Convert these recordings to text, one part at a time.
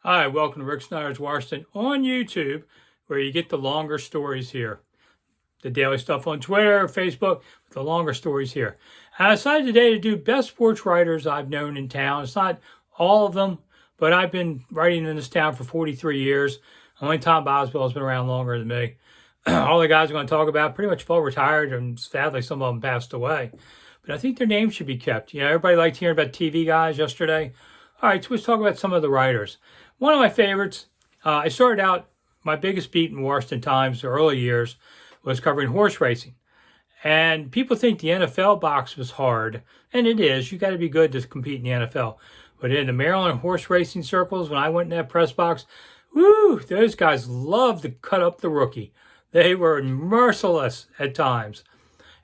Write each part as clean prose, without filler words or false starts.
Hi, welcome to Rick Snyder's Washington on YouTube, where you get the longer stories here. The daily stuff on Twitter, Facebook, the longer stories here. I decided today to do best sports writers I've known in town. It's not all of them, but I've been writing in this town for 43 years. Only Tom Boswell has been around longer than me. All the guys I'm going to talk about pretty much all retired, and sadly some of them passed away. But I think their names should be kept. You know, everybody liked hearing about TV guys yesterday. All right, so let's talk about some of the writers. One of my favorites, I started out, my biggest beat in Washington Times, the early years, was covering horse racing. And people think the NFL box was hard, and it is. You got to be good to compete in the NFL. But in the Maryland horse racing circles, when I went in that press box, woo, those guys loved to cut up the rookie. They were merciless at times.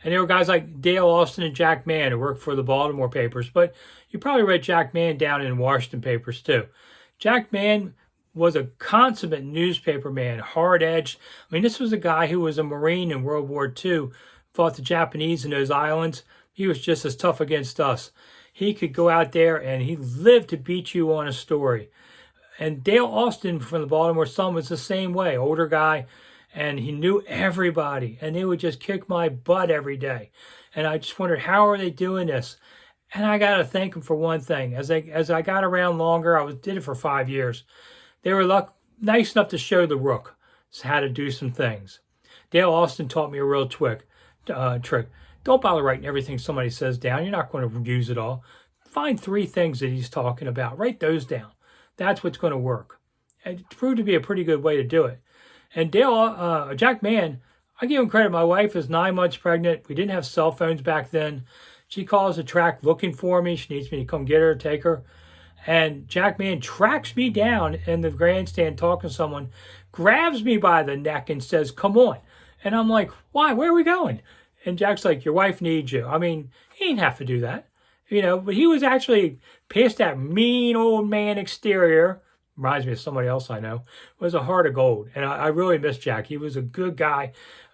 And there were guys like Dale Austin and Jack Mann who worked for the Baltimore papers, but you probably read Jack Mann down in Washington papers too. Jack Mann was a consummate newspaper man, hard-edged. I mean, this was a guy who was a Marine in World War II, fought the Japanese in those islands. He was just as tough against us. He could go out there and he lived to beat you on a story. And Dale Austin from the Baltimore Sun was the same way, older guy, and he knew everybody, and they would just kick my butt every day. And I just wondered, how are they doing this? And I got to thank them for one thing. As I got around longer, did it for 5 years. They were nice enough to show the rook how to do some things. Dale Austin taught me a real trick. Don't bother writing everything somebody says down. You're not going to use it all. Find 3 things that he's talking about. Write those down. That's what's going to work. It proved to be a pretty good way to do it. And Jack Mann, I give him credit. My wife is 9 months pregnant. We didn't have cell phones back then. She calls the track looking for me. She needs me to come get her, take her. And Jack Mann tracks me down in the grandstand talking to someone, grabs me by the neck and says, "Come on." And I'm like, "Why? Where are we going?" And Jack's like, "Your wife needs you." I mean, he didn't have to do that, you know, but he was actually past that mean old man exterior. Reminds me of somebody else I know. Was a heart of gold. And I really miss Jack. He was a good guy.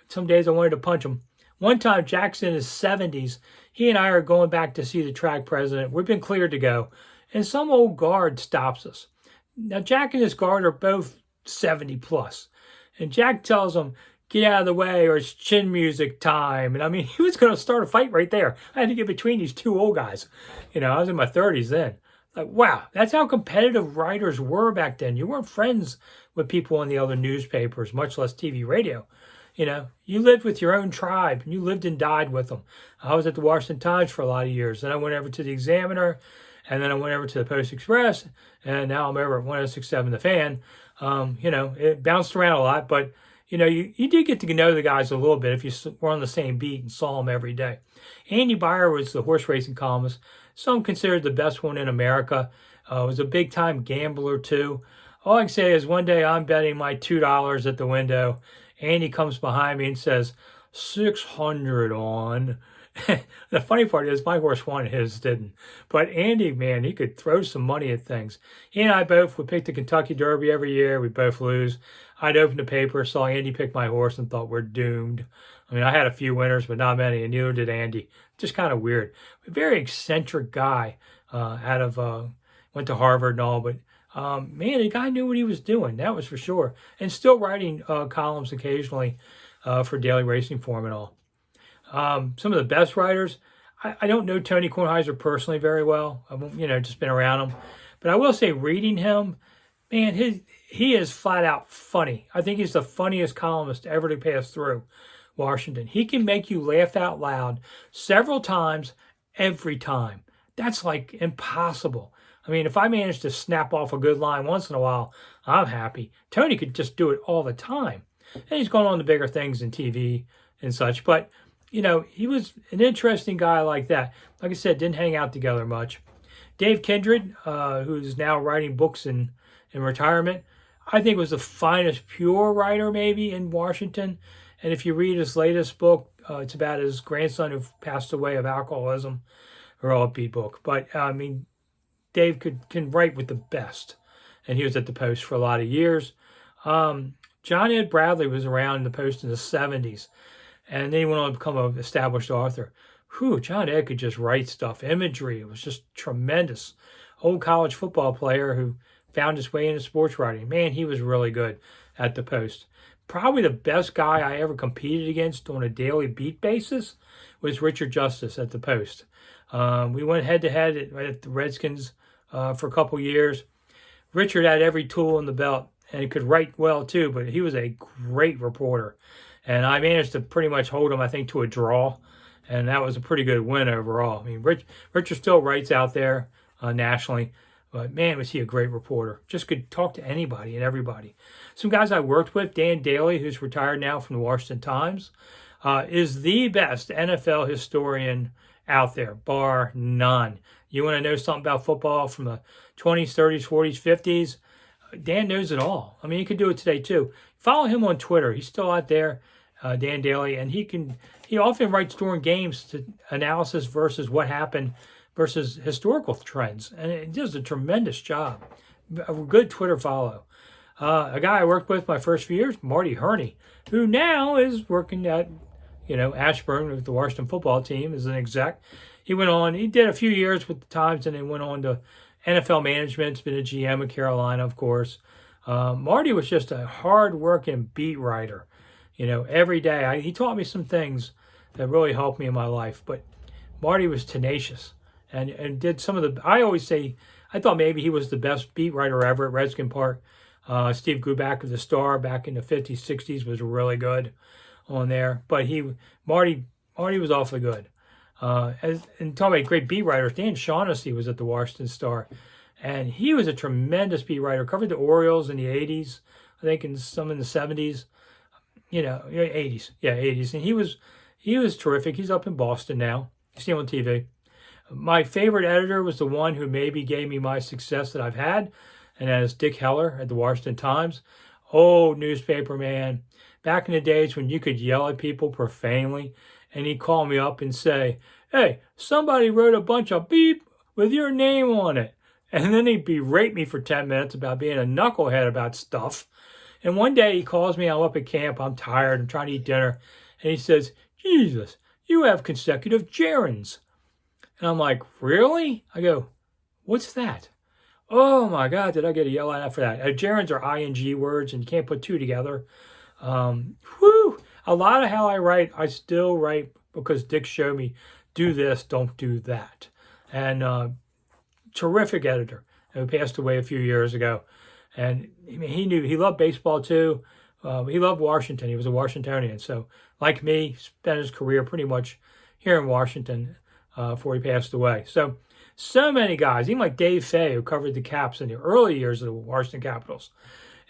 Some days I wanted to punch him. One time, Jack's in his 70s. He and I are going back to see the track president. We've been cleared to go. And some old guard stops us. Now, Jack and his guard are both 70 plus. And Jack tells him, "Get out of the way or it's chin music time." And I mean, he was going to start a fight right there. I had to get between these 2 old guys. You know, I was in my 30s then. Like, wow, that's how competitive writers were back then. You weren't friends with people in the other newspapers, much less TV, radio. You know, you lived with your own tribe, and you lived and died with them. I was at the Washington Times for a lot of years. Then I went over to the Examiner, and then I went over to the Post Express, and now I'm over at 106.7 The Fan. You know, it bounced around a lot, but, you know, you did get to know the guys a little bit if you were on the same beat and saw them every day. Andy Beyer was the horse racing columnist. Some considered the best one in America. Was a big-time gambler, too. All I can say is one day I'm betting my $2 at the window. Andy comes behind me and says, 600 on. The funny part is my horse won and his didn't. But Andy, man, he could throw some money at things. He and I both would pick the Kentucky Derby every year. We'd both lose. I'd open the paper, saw Andy pick my horse, and thought, we're doomed. I mean, I had a few winners, but not many, and neither did Andy. Just kind of weird. A very eccentric guy went to Harvard and all, but man, the guy knew what he was doing. That was for sure. And still writing columns occasionally for Daily Racing Form and all. Some of the best writers, I don't know Tony Heiser personally very well. I've just been around him. But I will say, reading him, man, he is flat out funny. I think he's the funniest columnist ever to pass through Washington. He can make you laugh out loud several times every time. That's like impossible. I mean, if I manage to snap off a good line once in a while, I'm happy. Tony could just do it all the time. And he's gone on to bigger things in TV and such. But, you know, he was an interesting guy like that. Like I said, didn't hang out together much. Dave Kindred, who's now writing books in retirement, I think was the finest pure writer maybe in Washington. And if you read his latest book, it's about his grandson who passed away of alcoholism. Or upbeat book. But, I mean, Dave can write with the best. And he was at the Post for a lot of years. John Ed Bradley was around in the Post in the 70s. And then he went on to become an established author. John Ed could just write stuff. Imagery, it was just tremendous. Old college football player who found his way into sports writing. Man, he was really good at the Post. Probably the best guy I ever competed against on a daily beat basis was Richard Justice at the Post. We went head-to-head at the Redskins for a couple years. Richard had every tool in the belt and he could write well too, but he was a great reporter. And I managed to pretty much hold him, I think, to a draw. And that was a pretty good win overall. I mean, Richard still writes out there nationally. But man, was he a great reporter. Just could talk to anybody and everybody. Some guys I worked with, Daly, who's retired now from the Washington Times, is the best NFL historian out there, bar none. You want to know something about football from the 20s, 30s, 40s, 50s? Dan knows it all. I mean, you can do it today too. Follow him on Twitter. He's still out there, Dan Daly, and he often writes during games to analysis versus what happened versus historical trends, and it does a tremendous job. A good Twitter follow. A guy I worked with my first few years, Marty Herney, who now is working at Ashburn with the Washington football team as an exec. He went on, he did a few years with the Times and then went on to NFL management. He's been a GM in Carolina, of course. Marty was just a hard-working beat writer. Every day. He taught me some things that really helped me in my life. But Marty was tenacious and did some of the, I always say, I thought maybe he was the best beat writer ever at Redskin Park. Steve Guback of the Star back in the 50s, 60s was really good on there. But Marty was awfully good. And talking about great beat writers, Dan Shaughnessy was at the Washington Star. And he was a tremendous beat writer. Covered the Orioles in the 80s, I think, and some in the 70s. 80s. Yeah, 80s. And he was terrific. He's up in Boston now. You see him on TV. My favorite editor was the one who maybe gave me my success that I've had, and that is Dick Heller at the Washington Times. Old newspaper man. Back in the days when you could yell at people profanely, and he'd call me up and say, "Hey, somebody wrote a bunch of beep with your name on it." And then he'd berate me for 10 minutes about being a knucklehead about stuff. And one day he calls me, I'm up at camp, I'm tired, I'm trying to eat dinner. And he says, "Jesus, you have consecutive gerunds." And I'm like, "Really?" I go, "What's that?" Oh my God, did I get a yell at for that? Gerunds are ing words and you can't put two together. A lot of how I write, I still write because Dick showed me, do this, don't do that. And terrific editor who passed away a few years ago. And he loved baseball too. He loved Washington. He was a Washingtonian. So like me, spent his career pretty much here in Washington before he passed away. So many guys, even like Dave Fay, who covered the Caps in the early years of the Washington Capitals.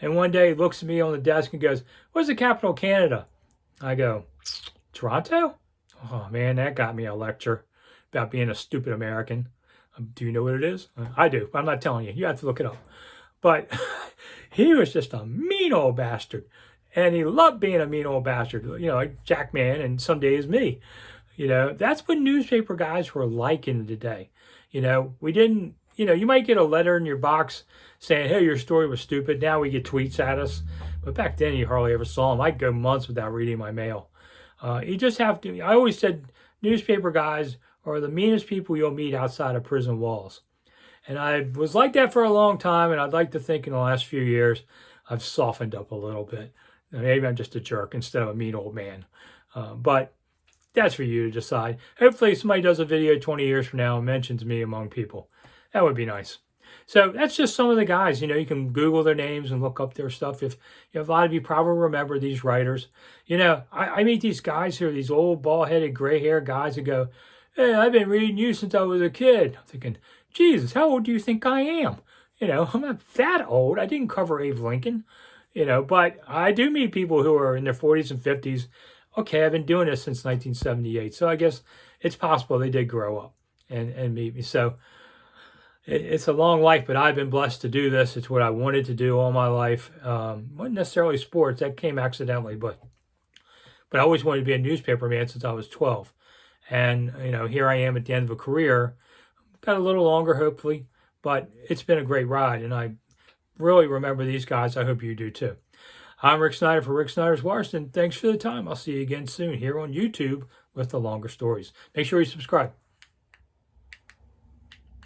And one day he looks at me on the desk and goes, "What's the capital of Canada?" I go, "Toronto?" Oh man, that got me a lecture about being a stupid American. Do you know what it is? I do, but I'm not telling you. You have to look it up. But he was just a mean old bastard. And he loved being a mean old bastard, like Jack Mann, and some days me. That's what newspaper guys were like in the day. We didn't, you might get a letter in your box saying, "Hey, your story was stupid." Now we get tweets at us. But back then, you hardly ever saw them. I'd go months without reading my mail. You just have to, I always said, newspaper guys are the meanest people you'll meet outside of prison walls. And I was like that for a long time, and I'd like to think in the last few years, I've softened up a little bit. Maybe I'm just a jerk instead of a mean old man. But that's for you to decide. Hopefully somebody does a video 20 years from now and mentions me among people. That would be nice. So that's just some of the guys. You can Google their names and look up their stuff. If a lot of you probably remember these writers. I meet these guys who are these old bald-headed, gray-haired guys who go, "Hey, I've been reading you since I was a kid." I'm thinking, Jesus, how old do you think I am? I'm not that old. I didn't cover Abe Lincoln, but I do meet people who are in their 40s and 50s. Okay, I've been doing this since 1978. So I guess it's possible they did grow up and meet me. So it's a long life, but I've been blessed to do this. It's what I wanted to do all my life. Wasn't necessarily sports. That came accidentally, but I always wanted to be a newspaper man since I was 12. And, here I am at the end of a career. Got a little longer, hopefully, but it's been a great ride, and I really remember these guys. I hope you do too. I'm Rick Snyder for Rick Snyder's Washington. Thanks for the time. I'll see you again soon here on YouTube with the longer stories. Make sure you subscribe.